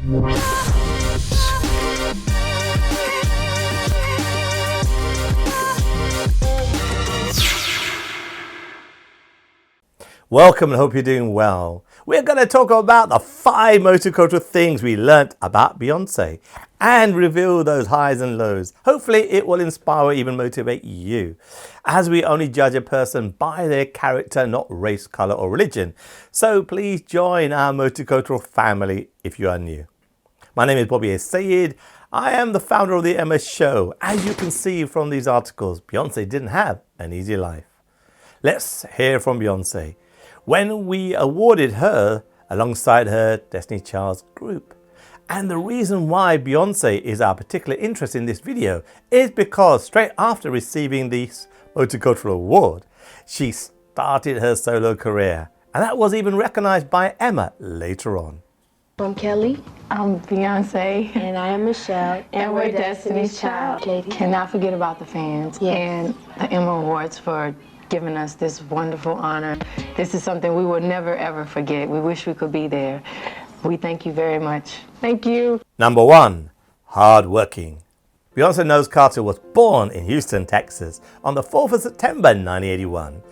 Welcome and hope you're doing well. We're going to talk about the 5 multicultural things we learnt about Beyonce and reveal those highs and lows. Hopefully it will inspire or even motivate you, as we only judge a person by their character, not race, color or religion. So please join our multicultural family if you are new. My name is Bobby A. Sayed. I am the founder of the Emma Show. As you can see from these articles, Beyonce didn't have an easy life. Let's hear from Beyonce when we awarded her alongside her Destiny Child's group. And the reason why Beyonce is our particular interest in this video is because straight after receiving this Multicultural Award, she started her solo career. And that was even recognized by Emma later on. I'm Kelly. I'm Beyonce. And I am Michelle. And we're Destiny's Child. Cannot forget about the fans and the Emma Awards for giving us this wonderful honor. This is something we will never ever forget. We wish we could be there. We thank you very much. Thank you. Number 1, hardworking. Beyonce Knowles-Carter was born in Houston, Texas on the 4th of September 1981.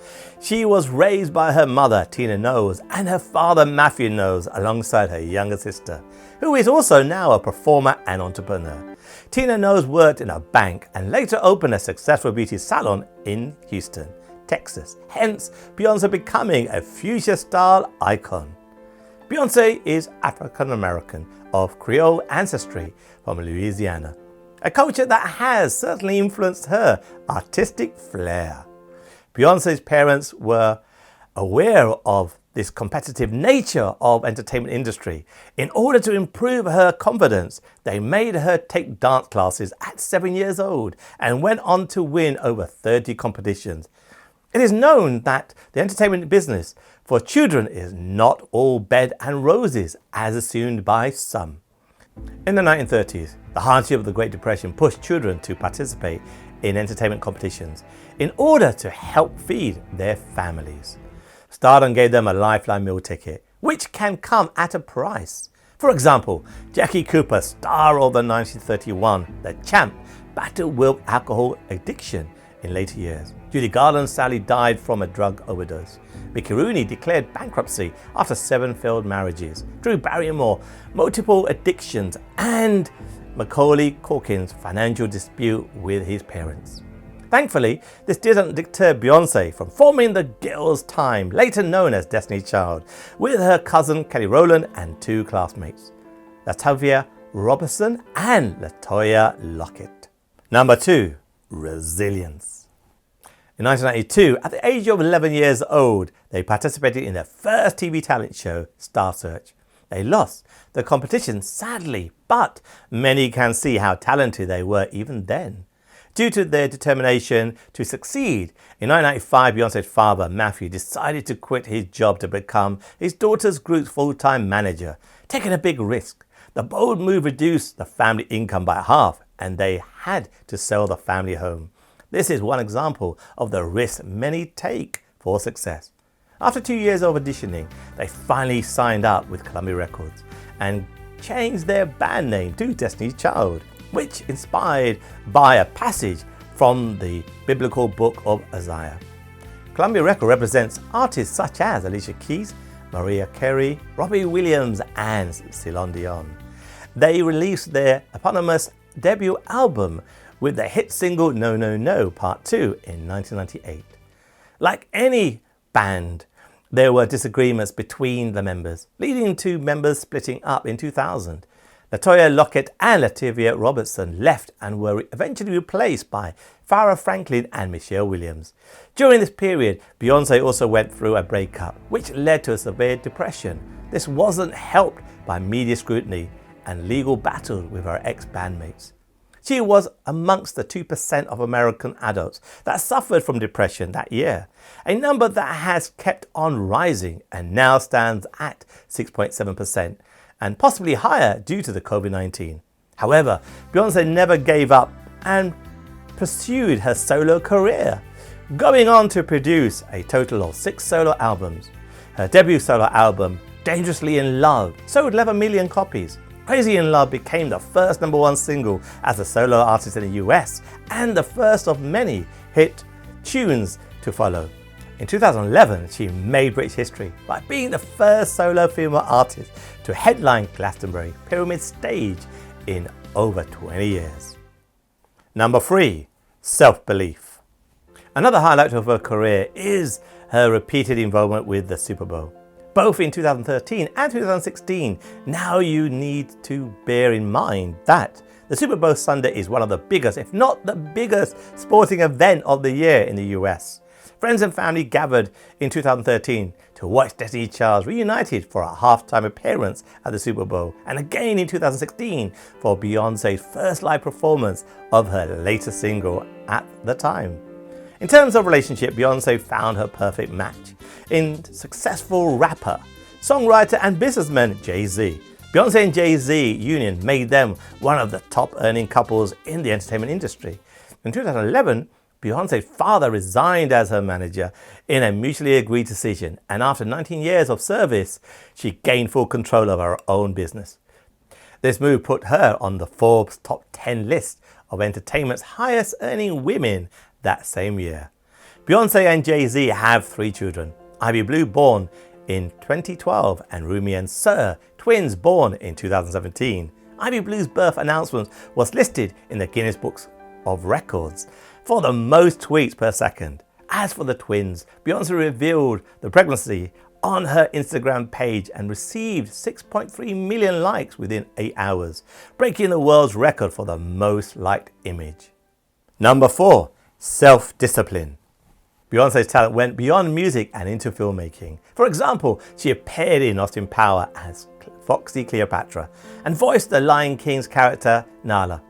She was raised by her mother, Tina Knowles, and her father, Matthew Knowles, alongside her younger sister, who is also now a performer and entrepreneur. Tina Knowles worked in a bank and later opened a successful beauty salon in Houston, Texas, hence Beyonce becoming a future-style icon. Beyonce is Afro-American of Creole ancestry from Louisiana, a culture that has certainly influenced her artistic flair. Beyonce's parents were aware of this competitive nature of entertainment industry. In order to improve her confidence, they made her take dance classes at 7 years old and went on to win over 30 competitions. It is known that the entertainment business for children is not all bed and roses as assumed by some. In the 1930s, the hardship of the Great Depression pushed children to participate in entertainment competitions in order to help feed their families. Stardom gave them a lifeline meal ticket, which can come at a price. For example, Jackie Cooper, star of the 1931 The Champ, battled with alcohol addiction in later years. Judy Garland sadly died from a drug overdose. Mickey Rooney declared bankruptcy after 7 failed marriages. Drew Barrymore, multiple addictions, and Macaulay Culkin's financial dispute with his parents. Thankfully, this didn't deter Beyonce from forming the Girls' Time, later known as Destiny's Child, with her cousin Kelly Rowland and 2 classmates, Latavia Robertson and Latoya Lockett. Number 2, resilience. In 1992, at the age of 11 years old, they participated in their first TV talent show, Star Search. They lost the competition, sadly, but many can see how talented they were even then. Due to their determination to succeed, in 1995, Beyonce's father, Matthew, decided to quit his job to become his daughter's group's full-time manager, taking a big risk. The bold move reduced the family income by half, and they had to sell the family home. This is one example of the risk many take for success. After 2 years of auditioning, they finally signed up with Columbia Records and changed their band name to Destiny's Child, which inspired by a passage from the biblical book of Isaiah. Columbia Records represents artists such as Alicia Keys, Mariah Carey, Robbie Williams, and Celine Dion. They released their eponymous debut album with the hit single No No No Part 2 in 1998. Like any band, there were disagreements between the members, leading to members splitting up in 2000. Latoya Lockett and Latavia Robertson left and were eventually replaced by Farrah Franklin and Michelle Williams. During this period, Beyonce also went through a breakup, which led to a severe depression. This wasn't helped by media scrutiny and legal battles with her ex-bandmates. She was amongst the 2% of American adults that suffered from depression that year, a number that has kept on rising and now stands at 6.7% and possibly higher due to the COVID-19. However, Beyonce never gave up and pursued her solo career, going on to produce a total of 6 solo albums. Her debut solo album, Dangerously in Love, sold 11 million copies, Crazy in Love became the first #1 single as a solo artist in the US and the first of many hit tunes to follow. In 2011, she made British history by being the first solo female artist to headline Glastonbury Pyramid Stage in over 20 years. Number 3. Self-belief. Another highlight of her career is her repeated involvement with the Super Bowl. Both in 2013 and 2016, now you need to bear in mind that the Super Bowl Sunday is one of the biggest, if not the biggest, sporting event of the year in the US. Friends and family gathered in 2013 to watch Destiny Child reunited for a halftime appearance at the Super Bowl, and again in 2016 for Beyonce's first live performance of her latest single at the time. In terms of relationship, Beyonce found her perfect match in successful rapper, songwriter and businessman Jay-Z. Beyonce and Jay-Z union made them one of the top earning couples in the entertainment industry. In 2011, Beyonce's father resigned as her manager in a mutually agreed decision, and after 19 years of service, she gained full control of her own business. This move put her on the Forbes top 10 list of entertainment's highest earning women that same year. Beyonce and Jay-Z have 3 children, Ivy Blue born in 2012 and Rumi and Sir, twins born in 2017. Ivy Blue's birth announcement was listed in the Guinness Books of Records for the most tweets per second. As for the twins, Beyonce revealed the pregnancy on her Instagram page and received 6.3 million likes within 8 hours, breaking the world's record for the most liked image. Number 4. Self-discipline. Beyonce's talent went beyond music and into filmmaking. For example, she appeared in Austin Powers as Foxy Cleopatra and voiced the Lion King's character Nala,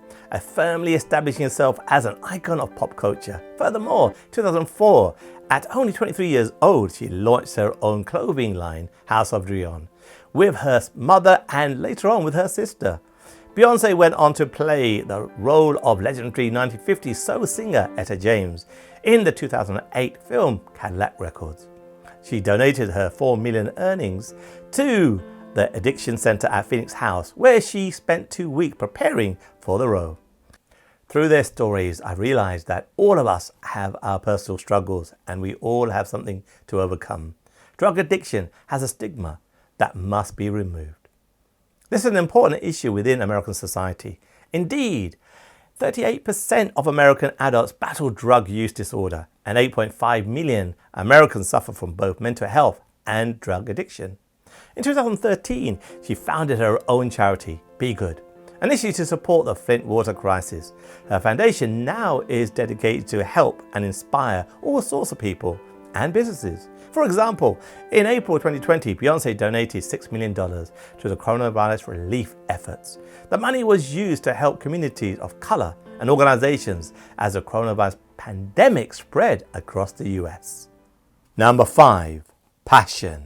firmly establishing herself as an icon of pop culture. Furthermore, 2004, at only 23 years old, she launched her own clothing line, House of Drion, with her mother and later on with her sister. Beyonce went on to play the role of legendary 1950s soul singer Etta James in the 2008 film Cadillac Records. She donated her $4 million earnings to the Addiction Center at Phoenix House, where she spent 2 weeks preparing for the role. Through their stories, I realized that all of us have our personal struggles and we all have something to overcome. Drug addiction has a stigma that must be removed. This is an important issue within American society. Indeed, 38% of American adults battle drug use disorder, and 8.5 million Americans suffer from both mental health and drug addiction. In 2013, she founded her own charity, Be Good, initially to support the Flint water crisis. Her foundation now is dedicated to help and inspire all sorts of people and businesses. For example, in April 2020, Beyonce donated $6 million to the coronavirus relief efforts. The money was used to help communities of color and organizations as the coronavirus pandemic spread across the US. Number 5. Passion.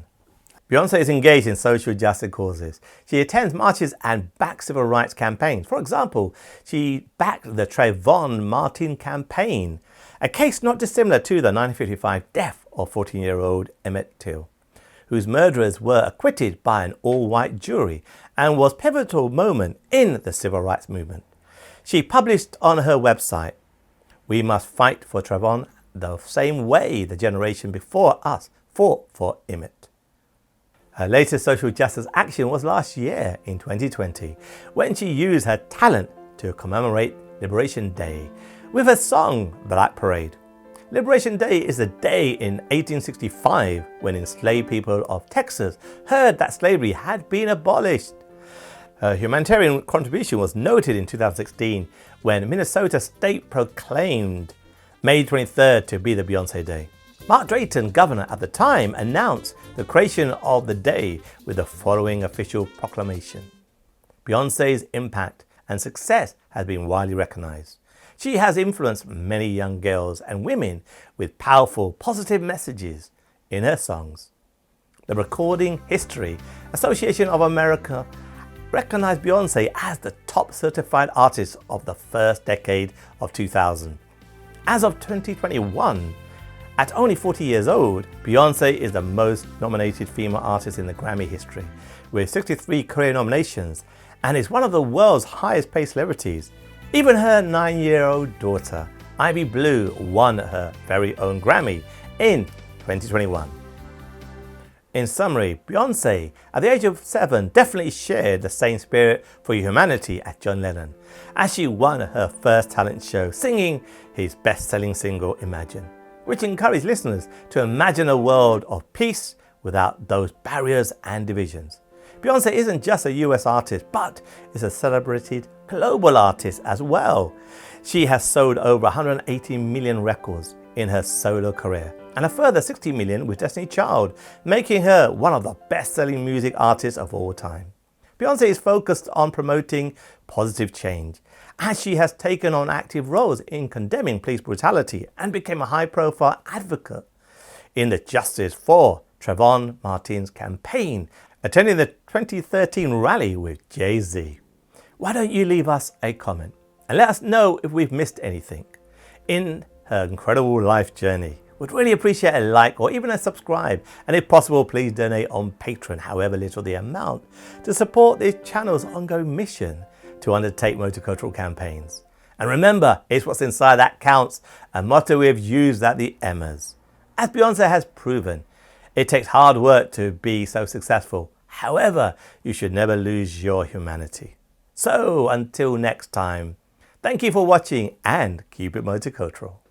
Beyonce is engaged in social justice causes. She attends marches and backs civil rights campaigns. For example, she backed the Trayvon Martin campaign, a case not dissimilar to the 1955 death of 14-year-old Emmett Till, whose murderers were acquitted by an all-white jury and was a pivotal moment in the civil rights movement. She published on her website, "We must fight for Trayvon the same way the generation before us fought for Emmett." Her latest social justice action was last year in 2020, when she used her talent to commemorate Liberation Day with her song Black Parade. Liberation Day is the day in 1865 when enslaved people of Texas heard that slavery had been abolished. Her humanitarian contribution was noted in 2016 when Minnesota State proclaimed May 23rd to be the Beyonce Day. Mark Drayton, governor at the time, announced the creation of the day with the following official proclamation. Beyonce's impact and success has been widely recognized. She has influenced many young girls and women with powerful, positive messages in her songs. The Recording History Association of America recognized Beyonce as the top certified artist of the first decade of 2000. As of 2021, at only 40 years old, Beyonce is the most nominated female artist in the Grammy history, with 63 career nominations and is one of the world's highest paid celebrities. Even her 9-year-old daughter, Ivy Blue, won her very own Grammy in 2021. In summary, Beyonce, at the age of 7, definitely shared the same spirit for humanity as John Lennon, as she won her first talent show singing his best-selling single, Imagine, which encouraged listeners to imagine a world of peace without those barriers and divisions. Beyonce isn't just a US artist, but is a celebrated global artist as well. She has sold over 180 million records in her solo career, and a further 60 million with Destiny's Child, making her one of the best-selling music artists of all time. Beyonce is focused on promoting positive change, as she has taken on active roles in condemning police brutality and became a high-profile advocate in the Justice for Trayvon Martin's campaign, attending the 2013 rally with Jay-Z. Why don't you leave us a comment and let us know if we've missed anything in her incredible life journey. We'd really appreciate a like or even a subscribe, and if possible, please donate on Patreon, however little the amount, to support this channel's ongoing mission to undertake multicultural campaigns. And remember, it's what's inside that counts, a motto we've used at the Emmas. As Beyonce has proven, it takes hard work to be so successful. However, you should never lose your humanity. So until next time, thank you for watching and keep it multicultural.